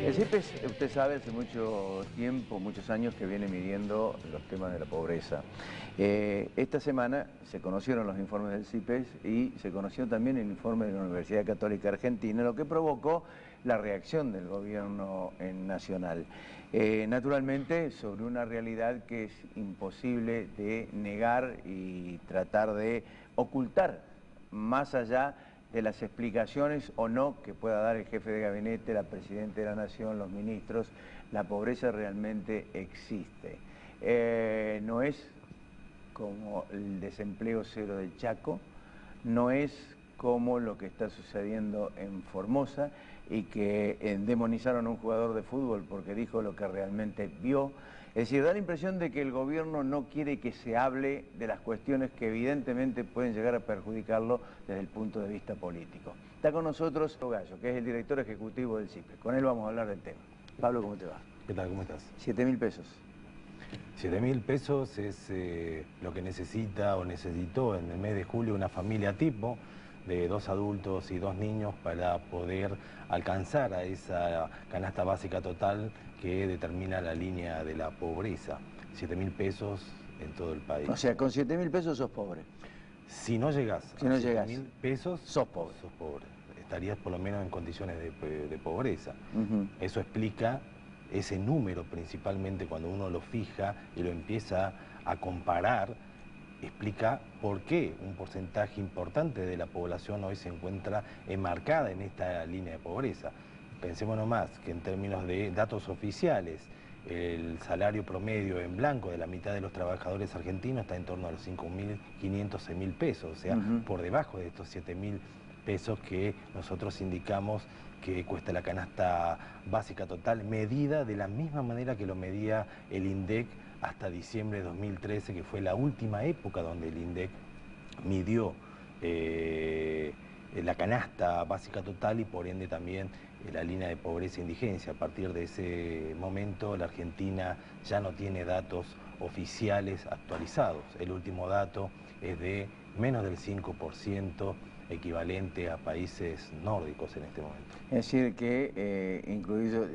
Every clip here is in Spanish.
El CIPES, usted sabe, hace mucho tiempo, muchos años que viene midiendo los temas de la pobreza. Esta semana se conocieron los informes del CIPES y se conoció también el informe de la Universidad Católica Argentina, lo que provocó la reacción del gobierno nacional. Naturalmente, sobre una realidad que es imposible de negar y tratar de ocultar, más allá de las explicaciones o no que pueda dar el jefe de gabinete, la Presidenta de la Nación, los ministros, la pobreza realmente existe. No es como el desempleo cero del Chaco, no es como lo que está sucediendo en Formosa y que demonizaron a un jugador de fútbol porque dijo lo que realmente vio. Es decir, da la impresión de que el gobierno no quiere que se hable de las cuestiones que evidentemente pueden llegar a perjudicarlo desde el punto de vista político. Está con nosotros Pablo Gallo, que es el director ejecutivo del CIPES. Con él vamos a hablar del tema. Pablo, ¿cómo te va? ¿Qué tal? ¿Cómo estás? 7.000 pesos. 7.000 pesos es lo que necesita o necesitó en el mes de julio una familia tipo de 2 adultos y 2 niños para poder alcanzar a esa canasta básica total que determina la línea de la pobreza. 7.000 pesos en todo el país. O sea, con 7.000 pesos sos pobre. Si no llegás a 7.000 pesos, sos pobre. Sos pobre. Estarías por lo menos en condiciones de pobreza. Uh-huh. Eso explica ese número principalmente cuando uno lo fija y lo empieza a comparar, explica por qué un porcentaje importante de la población hoy se encuentra enmarcada en esta línea de pobreza. Pensemos nomás que en términos de datos oficiales, el salario promedio en blanco de la mitad de los trabajadores argentinos está en torno a los 5.500, 6.000 pesos, o sea, por debajo de estos 7.000 pesos que nosotros indicamos que cuesta la canasta básica total, medida de la misma manera que lo medía el INDEC hasta diciembre de 2013, que fue la última época donde el INDEC midió la canasta básica total y por ende también la línea de pobreza e indigencia. A partir de ese momento la Argentina ya no tiene datos oficiales actualizados. El último dato es de menos del 5%, equivalente a países nórdicos en este momento. Es decir que incluido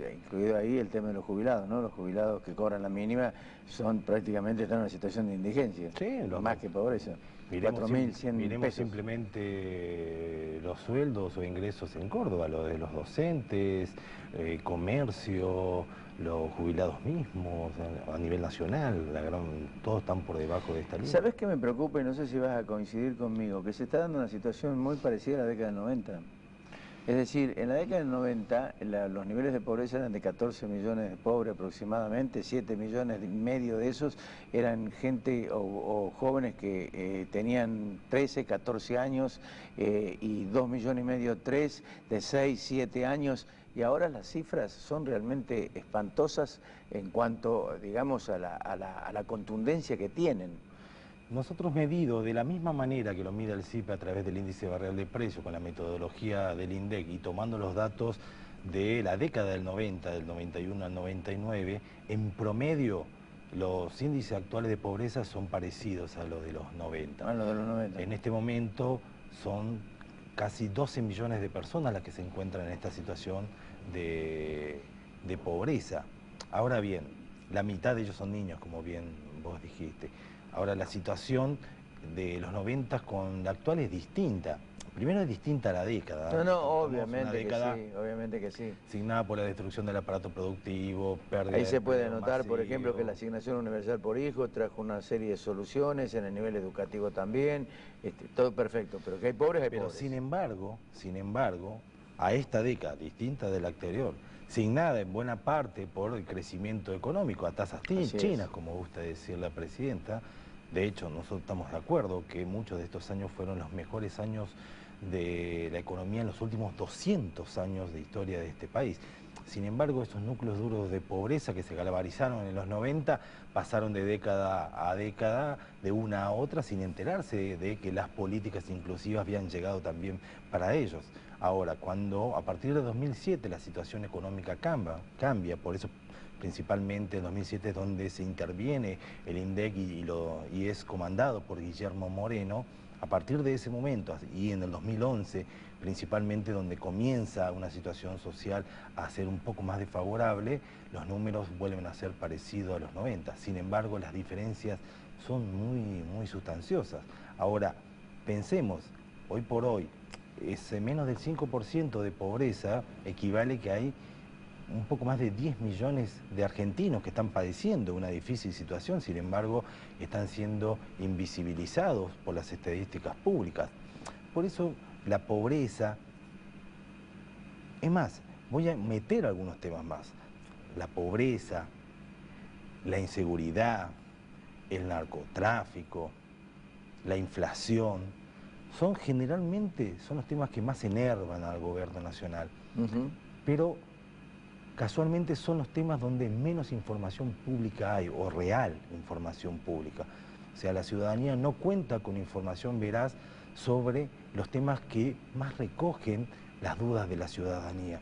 ahí el tema de los jubilados, ¿no? Los jubilados que cobran la mínima están en una situación de indigencia, sí, más que pobreza. 4.100 pesos. Simplemente los sueldos o ingresos en Córdoba, lo de los docentes, comercio, los jubilados mismos, a nivel nacional, todos están por debajo de esta línea. ¿Sabés qué me preocupa? Y no sé si vas a coincidir conmigo, que se está dando una situación muy parecida a la década del 90. Es decir, en la década del 90 los niveles de pobreza eran de 14 millones de pobres aproximadamente, 7 millones y medio de esos eran gente o jóvenes que tenían 13, 14 años y 2 millones y medio, 3 de 6, 7 años. Y ahora las cifras son realmente espantosas en cuanto, digamos, a la contundencia que tienen. Nosotros medido de la misma manera que lo mide el CIPE a través del índice barrial de precios con la metodología del INDEC y tomando los datos de la década del 90, del 91 al 99, en promedio los índices actuales de pobreza son parecidos a los de los 90. A los de los 90. En este momento son casi 12 millones de personas las que se encuentran en esta situación de pobreza. Ahora bien, la mitad de ellos son niños, como bien vos dijiste. Ahora, la situación de los 90 con la actual es distinta. Primero es distinta a la década. No, obviamente que sí. Signada por la destrucción del aparato productivo, pérdida. Ahí se puede notar, por ejemplo, que la asignación universal por hijo trajo una serie de soluciones en el nivel educativo también. Todo perfecto, pero que hay pobres, hay pobres. Sin embargo, a esta década, distinta de la anterior, signada en buena parte por el crecimiento económico a tasas chinas, como gusta decir la presidenta. De hecho, nosotros estamos de acuerdo que muchos de estos años fueron los mejores años de la economía en los últimos 200 años de historia de este país. Sin embargo, esos núcleos duros de pobreza que se galvanizaron en los 90 pasaron de década a década, de una a otra, sin enterarse de que las políticas inclusivas habían llegado también para ellos. Ahora, cuando a partir de 2007 la situación económica cambia, por eso principalmente en 2007 es donde se interviene el INDEC y es comandado por Guillermo Moreno. A partir de ese momento, y en el 2011, principalmente donde comienza una situación social a ser un poco más desfavorable, los números vuelven a ser parecidos a los 90. Sin embargo, las diferencias son muy sustanciosas. Ahora, pensemos, hoy por hoy, menos del 5% de pobreza equivale que hay un poco más de 10 millones de argentinos que están padeciendo una difícil situación, sin embargo, están siendo invisibilizados por las estadísticas públicas. Por eso, la pobreza... Es más, voy a meter algunos temas más. La pobreza, la inseguridad, el narcotráfico, la inflación, generalmente son los temas que más enervan al gobierno nacional. Pero casualmente son los temas donde menos información pública hay, o real información pública. O sea, la ciudadanía no cuenta con información veraz sobre los temas que más recogen las dudas de la ciudadanía.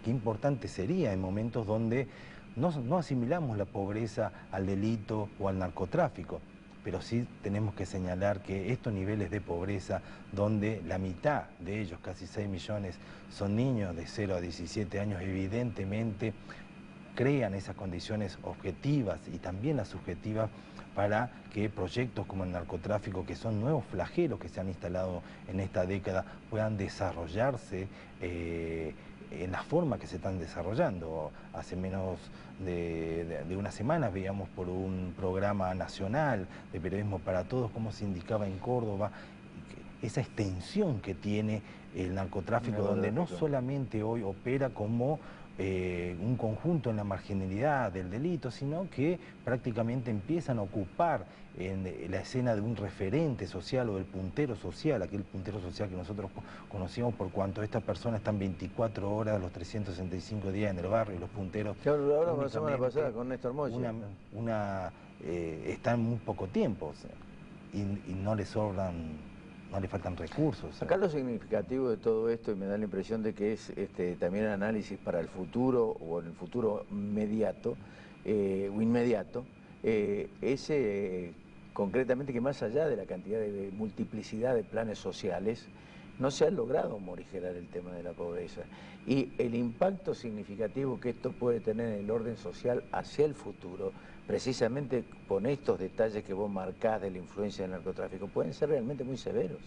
Qué importante sería en momentos donde no asimilamos la pobreza al delito o al narcotráfico, pero sí tenemos que señalar que estos niveles de pobreza, donde la mitad de ellos, casi 6 millones, son niños de 0 a 17 años, evidentemente crean esas condiciones objetivas y también las subjetivas para que proyectos como el narcotráfico, que son nuevos flagelos que se han instalado en esta década, puedan desarrollarse en la forma que se están desarrollando. Hace menos de una semana veíamos por un programa nacional de Periodismo para Todos cómo se indicaba en Córdoba esa extensión que tiene el narcotráfico, donde no solamente hoy opera como un conjunto en la marginalidad del delito, sino que prácticamente empiezan a ocupar en la escena de un referente social o del puntero social, aquel puntero social que nosotros conocíamos por cuanto estas personas están 24 horas, los 365 días en el barrio, los punteros... Claro, lo hablamos la semana pasada con Néstor Mochi. Están muy poco tiempo, o sea, y no les sobran... No le faltan recursos. Acá lo significativo de todo esto, y me da la impresión de que es también análisis para el futuro, o en el futuro inmediato, es concretamente que más allá de la cantidad de multiplicidad de planes sociales, no se ha logrado morigerar el tema de la pobreza. Y el impacto significativo que esto puede tener en el orden social hacia el futuro, precisamente con estos detalles que vos marcás de la influencia del narcotráfico, pueden ser realmente muy severos.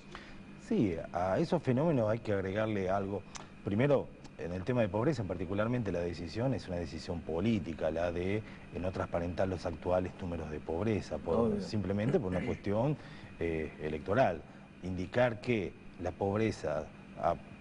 Sí, a esos fenómenos hay que agregarle algo. Primero, en el tema de pobreza, particularmente la decisión es una decisión política, la de no transparentar los actuales números de pobreza, simplemente por una cuestión electoral. Indicar que la pobreza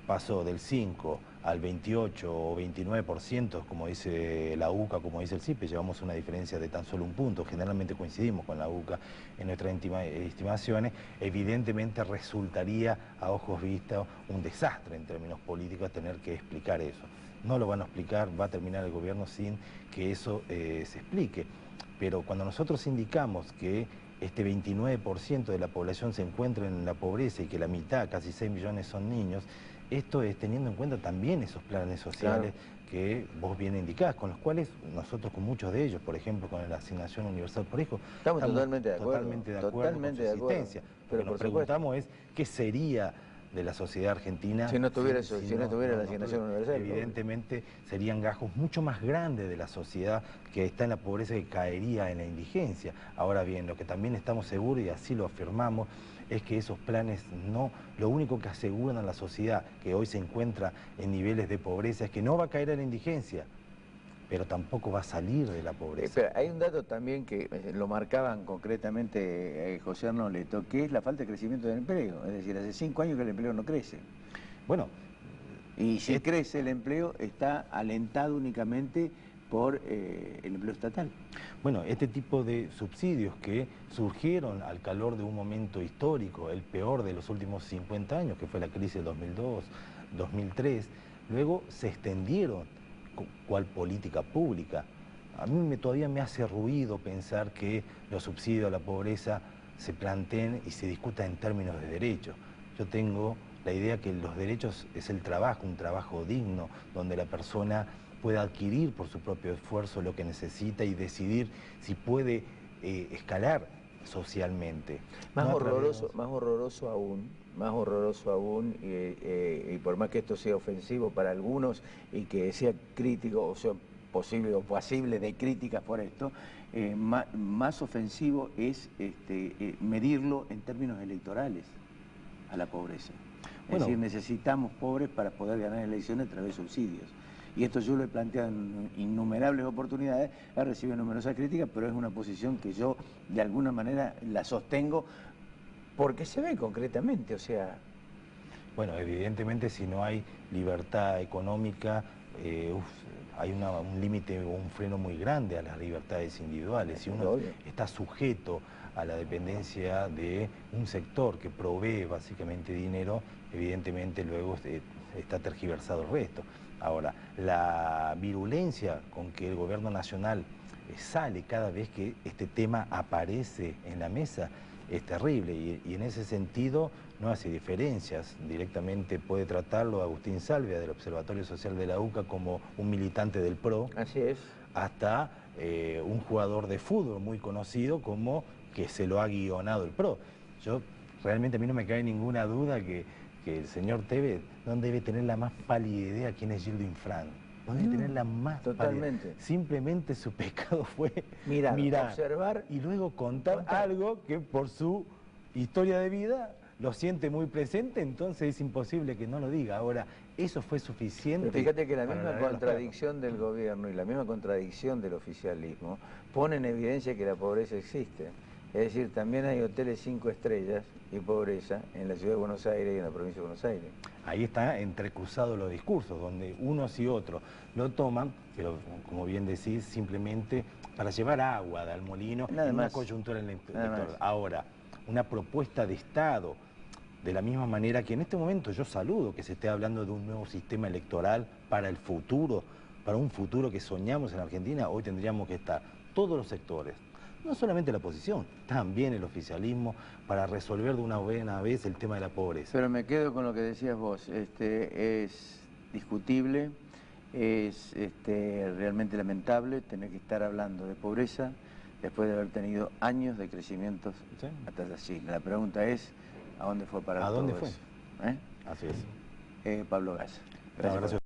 pasó del 5 al 28 o 29%, como dice la UCA, como dice el CIPE, llevamos una diferencia de tan solo un punto, generalmente coincidimos con la UCA en nuestras estimaciones, evidentemente resultaría a ojos vistos un desastre en términos políticos tener que explicar eso. No lo van a explicar, va a terminar el gobierno sin que eso se explique. Pero cuando nosotros indicamos que este 29% de la población se encuentra en la pobreza y que la mitad, casi 6 millones, son niños, esto es teniendo en cuenta también esos planes sociales, claro, que vos bien indicás, con los cuales nosotros con muchos de ellos, por ejemplo con la asignación universal por hijo, estamos totalmente de acuerdo, totalmente de acuerdo con su existencia. Pero lo que nos preguntamos es qué sería de la sociedad argentina si no tuviera eso, si no tuviera la asignación universal. Evidentemente serían gastos mucho más grandes de la sociedad que está en la pobreza, que caería en la indigencia. Ahora bien, lo que también estamos seguros, y así lo afirmamos, es que esos planes lo único que aseguran a la sociedad que hoy se encuentra en niveles de pobreza es que no va a caer en la indigencia, pero tampoco va a salir de la pobreza. Pero hay un dato también que lo marcaban concretamente José Arnoleto, que es la falta de crecimiento del empleo. Es decir, hace 5 años que el empleo no crece. Bueno, y si crece el empleo, está alentado únicamente por el empleo estatal. Bueno, este tipo de subsidios que surgieron al calor de un momento histórico, el peor de los últimos 50 años, que fue la crisis del 2002, 2003, luego se extendieron cual política pública. A mí todavía me hace ruido pensar que los subsidios a la pobreza se planteen y se discutan en términos de derechos. Yo tengo la idea que los derechos es el trabajo, un trabajo digno, donde la persona pueda adquirir por su propio esfuerzo lo que necesita y decidir si puede escalar socialmente. Más No horroroso, más horroroso aún, y por más que esto sea ofensivo para algunos y que sea crítico, o sea, posible o pasible de críticas por esto, más ofensivo es medirlo en términos electorales a la pobreza. Es decir, necesitamos pobres para poder ganar elecciones a través de subsidios. Y esto yo lo he planteado en innumerables oportunidades, he recibido numerosas críticas, pero es una posición que yo de alguna manera la sostengo porque se ve concretamente, o sea... Bueno, evidentemente si no hay libertad económica, hay un límite o un freno muy grande a las libertades individuales. Si uno está sujeto a la dependencia de un sector que provee básicamente dinero, evidentemente luego está tergiversado el resto. Ahora, la virulencia con que el gobierno nacional sale cada vez que este tema aparece en la mesa es terrible y en ese sentido no hace diferencias. Directamente puede tratarlo Agustín Salvia del Observatorio Social de la UCA como un militante del PRO. Así es. Hasta un jugador de fútbol muy conocido como que se lo ha guionado el PRO. Realmente a mí no me cae ninguna duda que el señor Tevez no debe tener la más pálida idea quién es Gildo Infran. No debe tener la más totalmente. Pálida. Simplemente su pecado fue mirar, observar y luego contar algo que por su historia de vida lo siente muy presente, entonces es imposible que no lo diga. Ahora, eso fue suficiente. Pero fíjate que la misma contradicción del gobierno y la misma contradicción del oficialismo pone en evidencia que la pobreza existe. Es decir, también hay hoteles 5 estrellas y pobreza en la ciudad de Buenos Aires y en la provincia de Buenos Aires. Ahí está entrecruzados los discursos, donde unos y otros lo toman, pero como bien decís, simplemente para llevar agua al molino en una coyuntura electoral. Ahora, una propuesta de Estado, de la misma manera que en este momento yo saludo que se esté hablando de un nuevo sistema electoral para el futuro, para un futuro que soñamos en Argentina, hoy tendríamos que estar todos los sectores, no solamente la oposición, también el oficialismo, para resolver de una buena vez el tema de la pobreza. Pero me quedo con lo que decías vos, es discutible, es realmente lamentable tener que estar hablando de pobreza después de haber tenido años de crecimientos hasta allí. La pregunta es, ¿a dónde fue parar todo eso? Así es. Pablo Gas. Gracias.